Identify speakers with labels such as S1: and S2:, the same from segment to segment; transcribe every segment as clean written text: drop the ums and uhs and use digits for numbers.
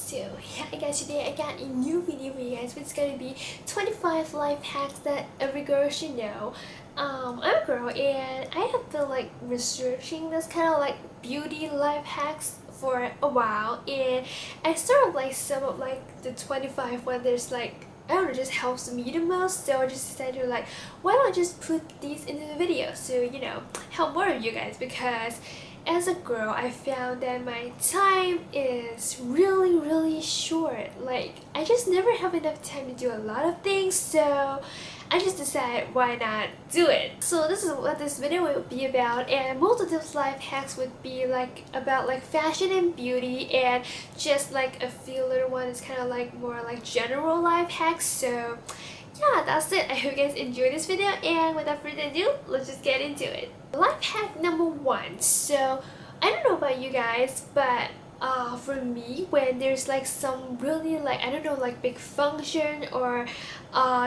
S1: So, hi guys, today I got a new video for you guys, which is going to be 25 life hacks that every girl should know. I'm a girl and I have been like researching this kind of like beauty life hacks for a while, and I sort of like some of like the 25 when there's like I don't know, just helps me the most, so I just decided to like, why don't I just put these into the video so, you know, help more of you guys, because as a girl, I found that my time is really short. Like, I just never have enough time to do a lot of things, so I just decided why not do it. So this is what this video will be about, and most of those life hacks would be like about like fashion and beauty, and just like a few little ones kind of like more like general life hacks. So yeah, that's it. I hope you guys enjoyed this video, and without further ado, let's just get into it. Life hack number 1. So I don't know about you guys, but for me, when there's like some really like I don't know, like big function or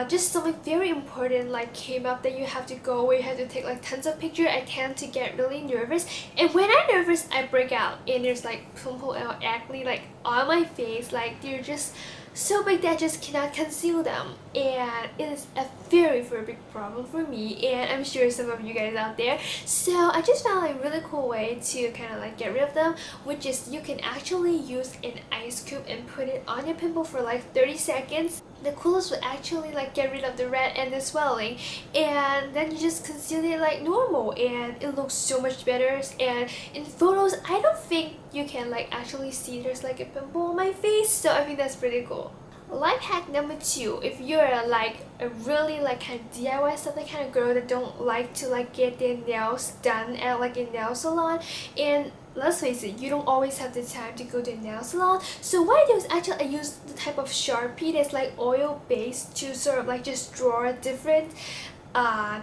S1: just something very important like came up that you have to go where you have to take like tons of pictures, I tend to get really nervous, and when I'm nervous I break out and there's like pimple or acne like on my face, like they're just so big that I just cannot conceal them, and it is a very big problem for me, and I'm sure some of you guys out there. So I just found a really cool way to kind of like get rid of them, which is you can actually use an ice cube and put it on your pimple for like 30 seconds. The coolest would actually like get rid of the red and the swelling, and then you just conceal it like normal, and it looks so much better. And in photos, I don't think you can like actually see there's like a pimple on my face, so I think that's pretty cool. Life hack number 2, if you're like a really like kind of DIY stuff, the kind of girl that don't like to like get their nails done at like a nail salon, and let's face it, you don't always have the time to go to a nail salon. So what I do is actually I use the type of Sharpie that's like oil based to sort of like just draw a different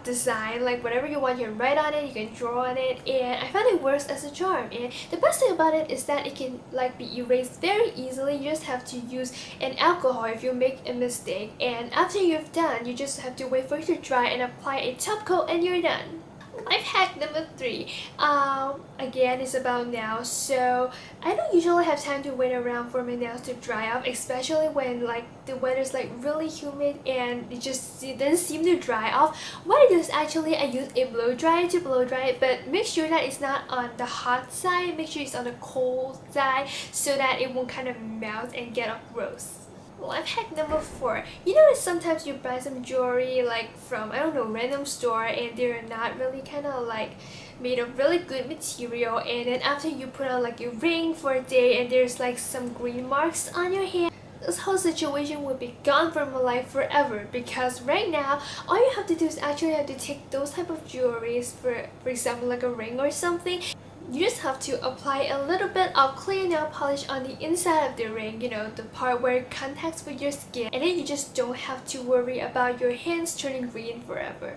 S1: design, like whatever you want, you can write on it, you can draw on it, and I found it works as a charm. And the best thing about it is that it can like be erased very easily. You just have to use an alcohol if you make a mistake, and after you've done, you just have to wait for it to dry and apply a top coat and you're done. Life hack number 3, again, is about nails. So I don't usually have time to wait around for my nails to dry off, especially when like the weather's like really humid and it doesn't seem to dry off. What I do is actually I use a blow dryer to blow dry it, but make sure that it's not on the hot side, make sure it's on the cold side so that it won't kind of melt and get all gross. Life hack number 4. You know that sometimes you buy some jewelry like from, I don't know, random store, and they're not really kind of like made of really good material, and then after you put on like a ring for a day and there's like some green marks on your hand, this whole situation will be gone from your life forever, because right now all you have to do is actually have to take those type of jewelries, for example like a ring or something. You just have to apply a little bit of clear nail polish on the inside of the ring, you know, the part where it contacts with your skin, and then you just don't have to worry about your hands turning green forever.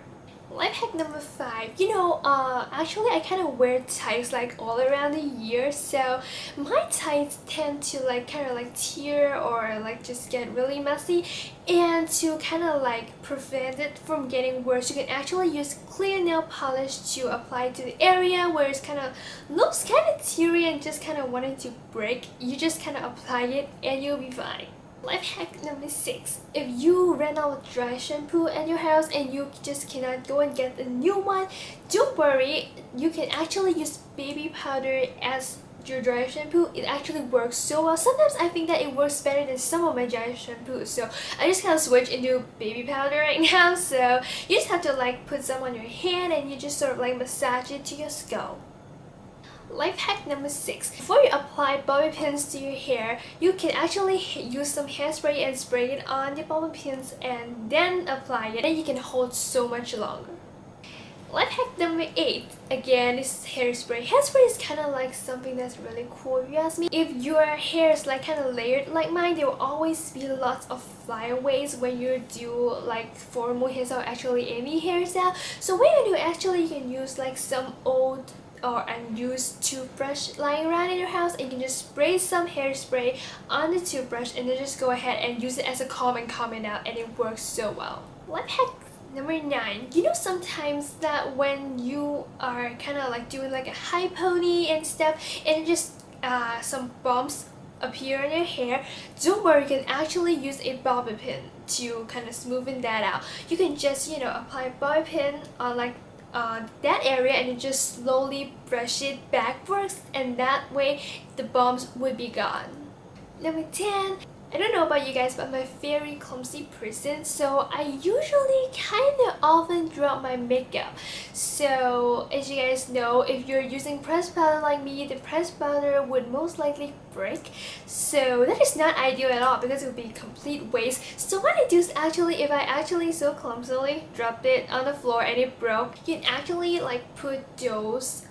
S1: Life hack number 5. You know, actually I kind of wear tights like all around the year, so my tights tend to like kind of like tear or like just get really messy, and to kind of like prevent it from getting worse, you can actually use clear nail polish to apply to the area where it's kind of looks kind of teary and just kind of wanting to break. You just kind of apply it and you'll be fine. Life hack number 6. If you ran out of dry shampoo at your house and you just cannot go and get a new one, don't worry, you can actually use baby powder as your dry shampoo. It actually works so well. Sometimes I think that it works better than some of my dry shampoos, so I just kind of switch into baby powder right now. So you just have to like put some on your hand and you just sort of like massage it to your scalp. Life hack number 6. Before you apply bobby pins to your hair, you can actually use some hairspray and spray it on the bobby pins and then apply it, and you can hold so much longer. Life hack number 8, again, is hairspray. Hairspray is kind of like something that's really cool if you ask me. If your hair is like kind of layered like mine, there will always be lots of flyaways when you do like formal hairstyle, actually any hairstyle. So what you do, actually you can use like some old or unused toothbrush lying around in your house, and you can just spray some hairspray on the toothbrush and then just go ahead and use it as a comb and comb it out, and it works so well. Life hack number 9. You know sometimes that when you are kind of like doing like a high pony and stuff, and just some bumps appear in your hair, don't worry, you can actually use a bobby pin to kind of smoothen that out. You can just, you know, apply a bobby pin on like that area and you just slowly brush it backwards, and that way the bumps would be gone. Number 10. I don't know about you guys, but I'm a very clumsy person, so I usually kind of often drop my makeup. So as you guys know, if you're using pressed powder like me, the pressed powder would most likely break. So that is not ideal at all because it would be complete waste. So what I do is actually, if I actually so clumsily dropped it on the floor and it broke, you can actually like put those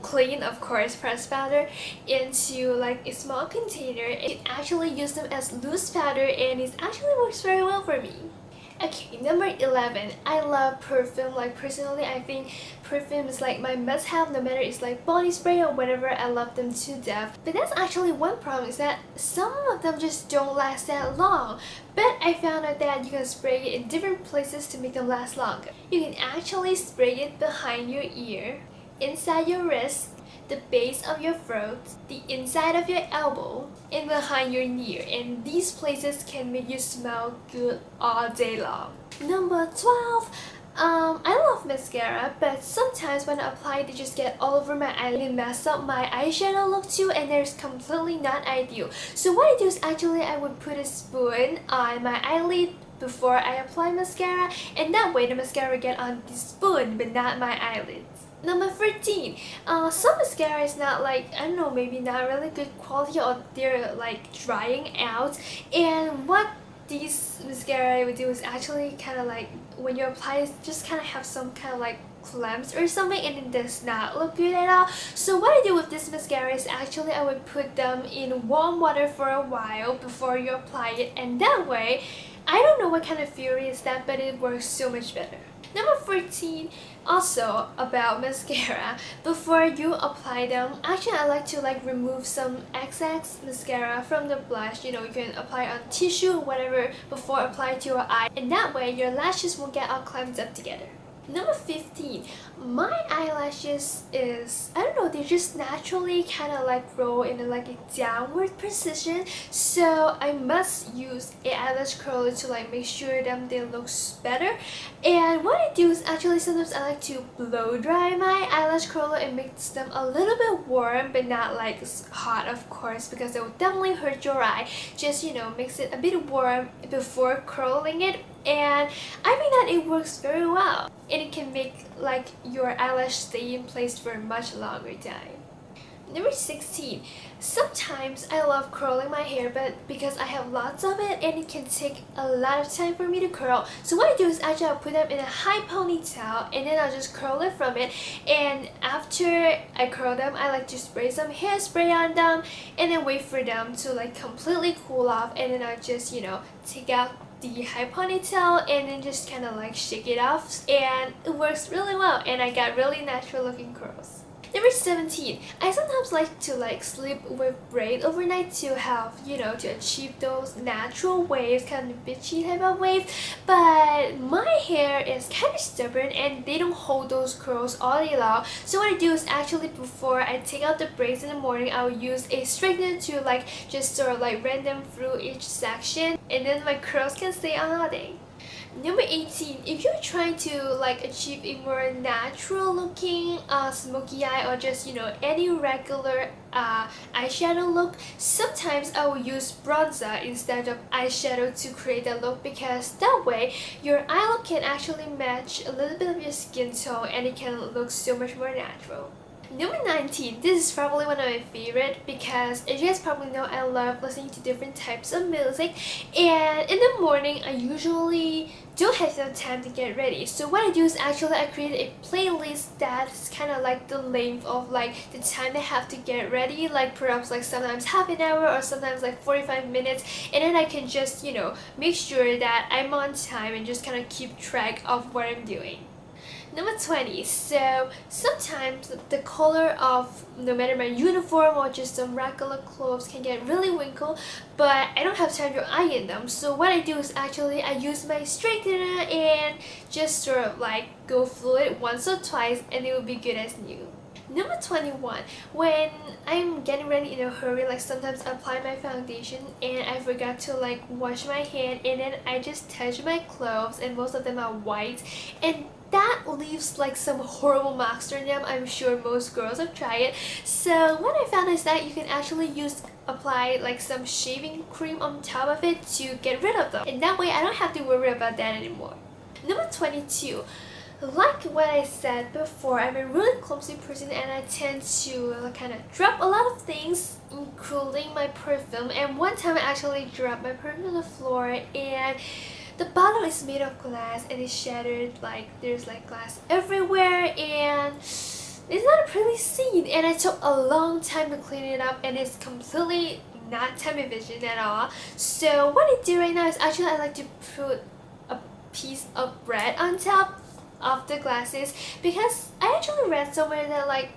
S1: clean, of course, pressed powder into like a small container. You can actually use them as loose powder and it actually works very well for me. Okay, number 11. I love perfume. Like personally, I think perfume is like my must-have, no matter it's like body spray or whatever. I love them to death. But that's actually one problem, is that some of them just don't last that long. But I found out that you can spray it in different places to make them last longer. You can actually spray it behind your ear, inside your wrist, the base of your throat, the inside of your elbow, and behind your knee, and these places can make you smell good all day long. Number 12. I love mascara, but sometimes when I apply it, they just get all over my eyelid and mess up my eyeshadow look too, and it's completely not ideal. So what I do is actually I would put a spoon on my eyelid before I apply mascara, and that way the mascara get on the spoon but not my eyelids. Number 13. Some mascara is not like, I don't know, maybe not really good quality, or they're like drying out. And what these mascara would do is actually kind of like, when you apply it, just kind of have some kind of like clumps or something, and it does not look good at all. So what I do with this mascara is actually I would put them in warm water for a while before you apply it, and that way, I don't know what kind of theory is that, but it works so much better. Number 14, also about mascara. Before you apply them, actually I like to like remove some excess mascara from the blush. You know, you can apply on tissue or whatever before applying to your eye, and that way your lashes won't get all clumped up together. Number 15. My eyelashes is, I don't know, they just naturally kind of like roll in like a downward position, so I must use a eyelash curler to like make sure that they look better. And what I do is actually sometimes I like to blow dry my eyelash curler and makes them a little bit warm, but not like hot, of course, because it will definitely hurt your eye. Just, you know, mix it a bit warm before curling it, and I think that it works very well, and it can make like your eyelash stay in place for a much longer time. Number 16. Sometimes I love curling my hair, but because I have lots of it and it can take a lot of time for me to curl, so what I do is actually I'll put them in a high ponytail and then I'll just curl it from it, and after I curl them, I like to spray some hairspray on them and then wait for them to like completely cool off, and then I'll just, you know, take out the high ponytail and then just kind of like shake it off, and it works really well, and I got really natural looking curls. Number 17. I sometimes like to like sleep with braid overnight to have, you know, to achieve those natural waves, kind of bitchy type of waves, but my hair is kind of stubborn and they don't hold those curls all day long. So what I do is actually before I take out the braids in the morning, I'll use a straightener to like just sort of like run them through each section, and then my curls can stay on all day. Number 18. If you're trying to like achieve a more natural looking smoky eye, or just, you know, any regular eyeshadow look, sometimes I will use bronzer instead of eyeshadow to create that look, because that way your eye look can actually match a little bit of your skin tone and it can look so much more natural. Number 19. This is probably one of my favorite, because as you guys probably know, I love listening to different types of music, and in the morning I usually don't have enough time to get ready. So what I do is actually I create a playlist that's kind of like the length of like the time I have to get ready, like perhaps like sometimes half an hour or sometimes like 45 minutes, and then I can just, you know, make sure that I'm on time and just kind of keep track of what I'm doing. Number 20. So sometimes the color of no matter my uniform or just some regular clothes can get really wrinkled, but I don't have time to iron them. So what I do is actually I use my straightener and just sort of like go through it once or twice, and it will be good as new. Number 21. When I'm getting ready in a hurry, like sometimes I apply my foundation and I forgot to like wash my hand, and then I just touch my clothes and most of them are white, and that leaves like some horrible marks on them. I'm sure most girls have tried it. So what I found is that you can actually apply like some shaving cream on top of it to get rid of them, and that way I don't have to worry about that anymore. Number 22. Like what I said before, I'm a really clumsy person and I tend to kind of drop a lot of things, including my perfume. And one time I actually dropped my perfume on the floor, and the bottle is made of glass and it's shattered. Like there's like glass everywhere, and it's not a pretty scene. And it took a long time to clean it up, and it's completely not television at all. So what I do right now is actually I like to put a piece of bread on top of the glasses, because I actually read somewhere that like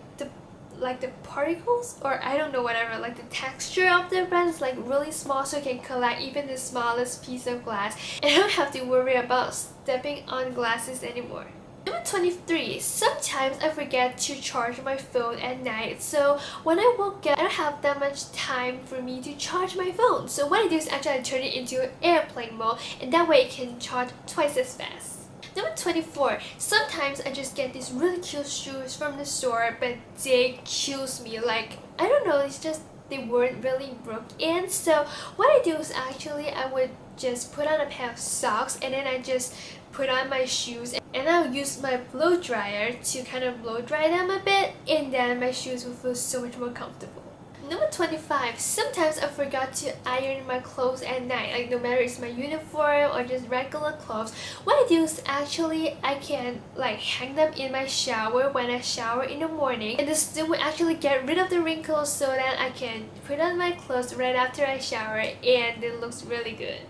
S1: the particles, or I don't know, whatever, like the texture of the bread is like really small, so it can collect even the smallest piece of glass, and I don't have to worry about stepping on glasses anymore. Number 23. Sometimes I forget to charge my phone at night, so when I woke up I don't have that much time for me to charge my phone. So what I do is actually I turn it into airplane mode, and that way it can charge twice as fast. Number 24. Sometimes I just get these really cute shoes from the store, but they kills me. Like, I don't know, it's just they weren't really broke in. So what I do is actually I would just put on a pair of socks, and then I just put on my shoes, and I'll use my blow dryer to kind of blow dry them a bit, and then my shoes will feel so much more comfortable. Number 25. Sometimes I forgot to iron my clothes at night, like no matter it's my uniform or just regular clothes. What I do is actually I can like hang them in my shower when I shower in the morning, and this will actually get rid of the wrinkles so that I can put on my clothes right after I shower, and it looks really good.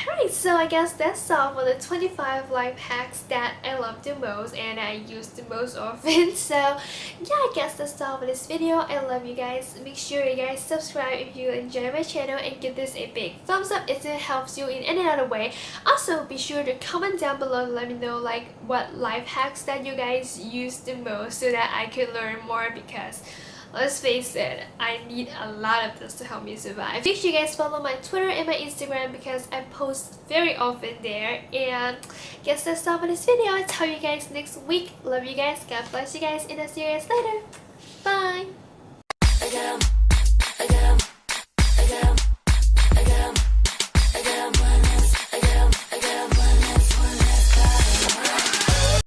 S1: Alright, so I guess that's all for the 25 life hacks that I love the most and I use the most often. So yeah, I guess that's all for this video. I love you guys. Make sure you guys subscribe if you enjoy my channel, and give this a big thumbs up if it helps you in any other way. Also, be sure to comment down below and let me know like what life hacks that you guys use the most, so that I can learn more, because let's face it, I need a lot of this to help me survive. Make sure you guys follow my Twitter and my Instagram, because I post very often there. And guess that's all for this video. I'll tell you guys next week. Love you guys. God bless you guys. And I'll see you guys later. Bye.